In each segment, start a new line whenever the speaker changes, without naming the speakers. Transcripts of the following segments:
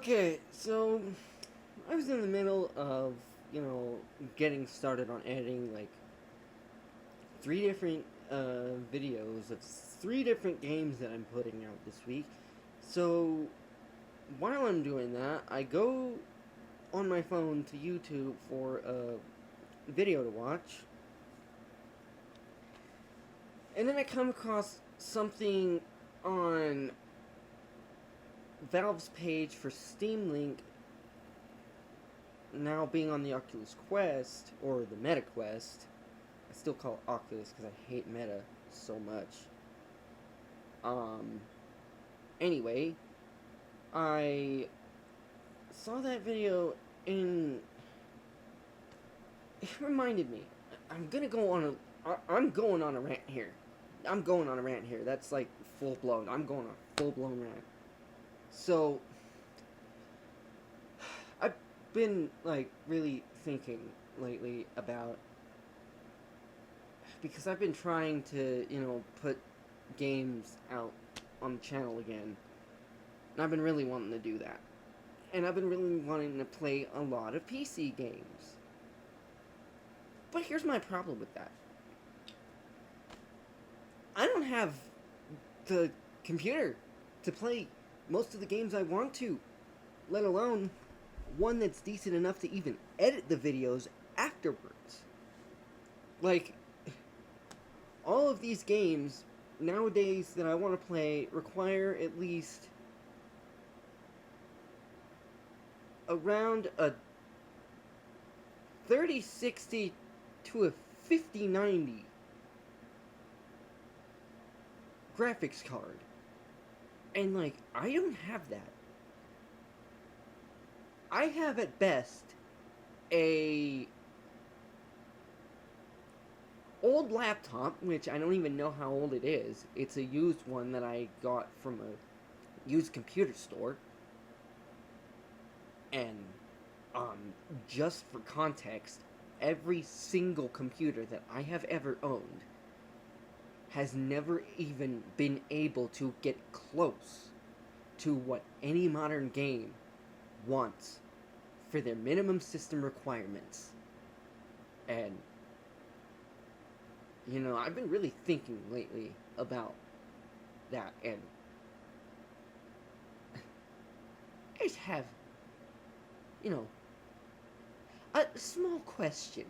Okay, so I was in the middle of, getting started on editing like three different videos of three different games that I'm putting out this week. So while I'm doing that, I go on my phone to YouTube for a video to watch, and then I come across something on Valve's page for Steam Link now being on the Oculus Quest, or the Meta Quest. I still call it Oculus because I hate Meta so much. Um, anyway, I saw that video and it reminded me. I'm gonna go on I'm going on a rant here. I'm going on a rant here. That's like full blown. I'm going on a full blown rant. So, I've been like really thinking lately about, because I've been trying to, put games out on the channel again. And I've been really wanting to do that. And I've been really wanting to play a lot of PC games. But here's my problem with that. I don't have the computer to play most of the games I want to, let alone one that's decent enough to even edit the videos afterwards. Like, all of these games nowadays that I want to play require at least around a 3060 to a 5090 graphics card. And like, I don't have that. I have at best a old laptop, which I don't even know how old it is. It's a used one that I got from a used computer store. And just for context, every single computer that I have ever owned has never even been able to get close to what any modern game wants for their minimum system requirements. And I've been really thinking lately about that, and I just have, a small question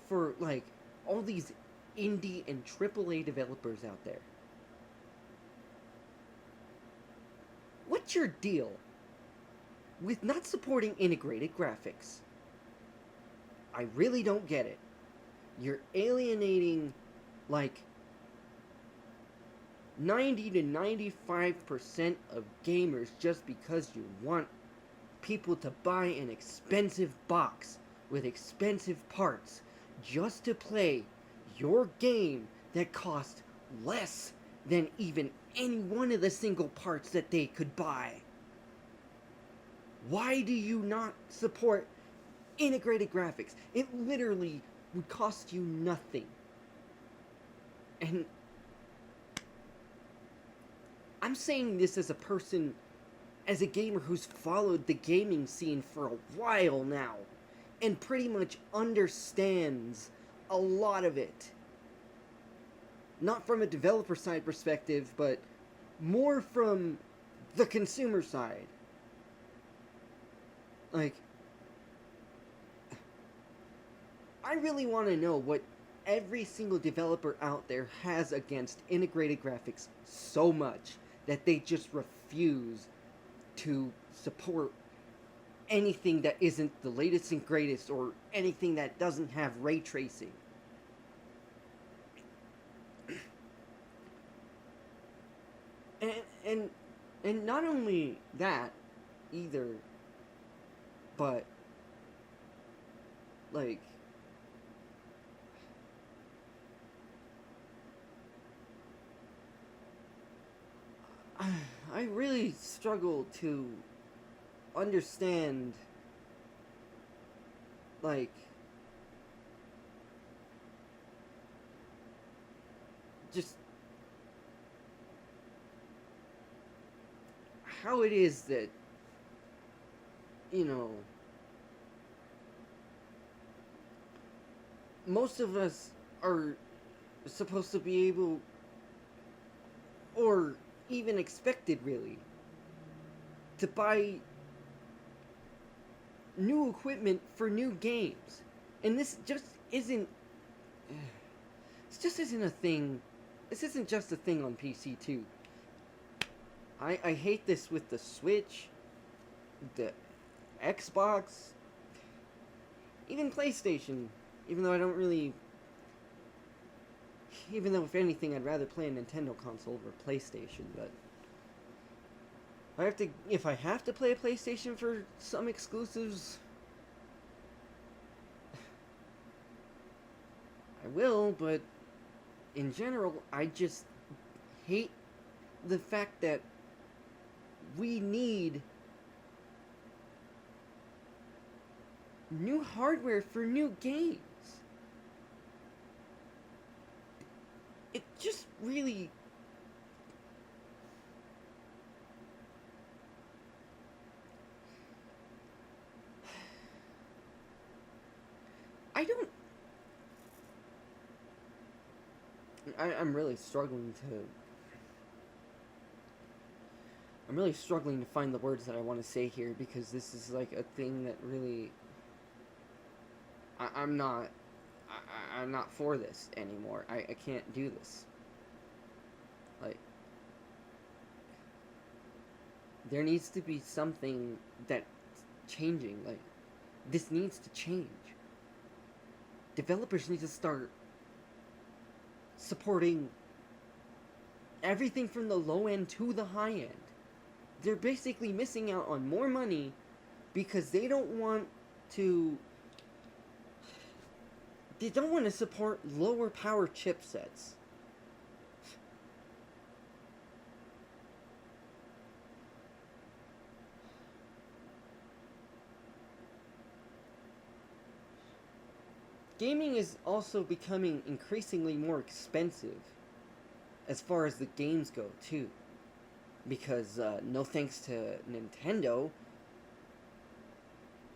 for, like, all these indie and AAA developers out there. What's your deal with not supporting integrated graphics? I really don't get it. You're alienating, like, 90 to 95% of gamers just because you want people to buy an expensive box with expensive parts just to play your game that costs less than even any one of the single parts that they could buy. Why do you not support integrated graphics? It literally would cost you nothing. And I'm saying this as a person, as a gamer who's followed the gaming scene for a while now, and pretty much understands a lot of it. Not from a developer side perspective, but more from the consumer side. Like, I really want to know what every single developer out there has against integrated graphics so much that they just refuse to support anything that isn't the latest and greatest, or anything that doesn't have ray tracing. And not only that either, but like, I really struggle to understand, like, just how it is that you know, most of us are supposed to be able, or even expected really, to buy new equipment for new games. And this just isn't this just isn't a thing. This isn't just a thing on PC too. I hate this with the Switch, the Xbox, even PlayStation. Even though I don't really, even though if anything I'd rather play a Nintendo console over PlayStation, but if I have to play a PlayStation for some exclusives, I will, but in general, I just hate the fact that we need new hardware for new games. It just really... I'm really struggling to... I'm really struggling to find the words that I want to say here, because this is like a thing that really... I'm not for this anymore. I can't do this. Like, there needs to be something that's changing. Like, this needs to change. Developers need to start supporting everything from the low end to the high end. They're basically missing out on more money because they don't want to support lower power chipsets. Gaming is also becoming increasingly more expensive as far as the games go, too. Because, no thanks to Nintendo,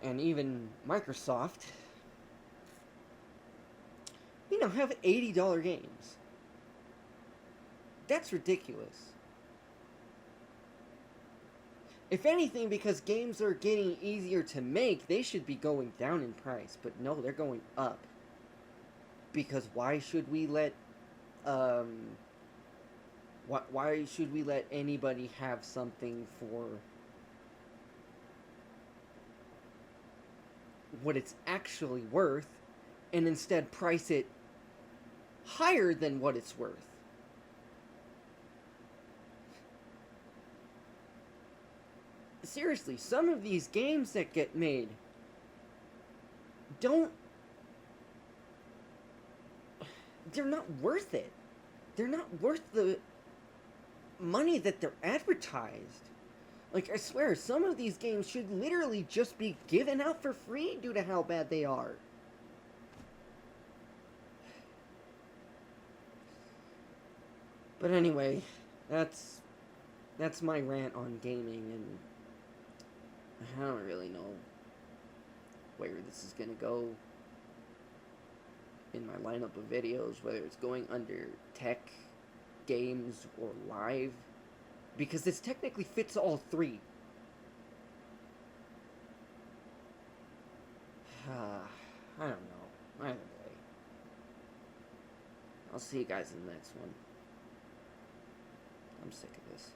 and even Microsoft, we now have $80 games. That's ridiculous. If anything, because games are getting easier to make, they should be going down in price. But no, they're going up. Because why should we let anybody have something for what it's actually worth, and instead price it higher than what it's worth? Seriously, some of these games that get made they're not worth it. They're not worth the money that they're advertised. Like, I swear, some of these games should literally just be given out for free due to how bad they are. But anyway, that's my rant on gaming, and I don't really know where this is gonna go in my lineup of videos, whether it's going under tech, games, or live, because this technically fits all three. I don't know. Either way, I'll see you guys in the next one. I'm sick of this.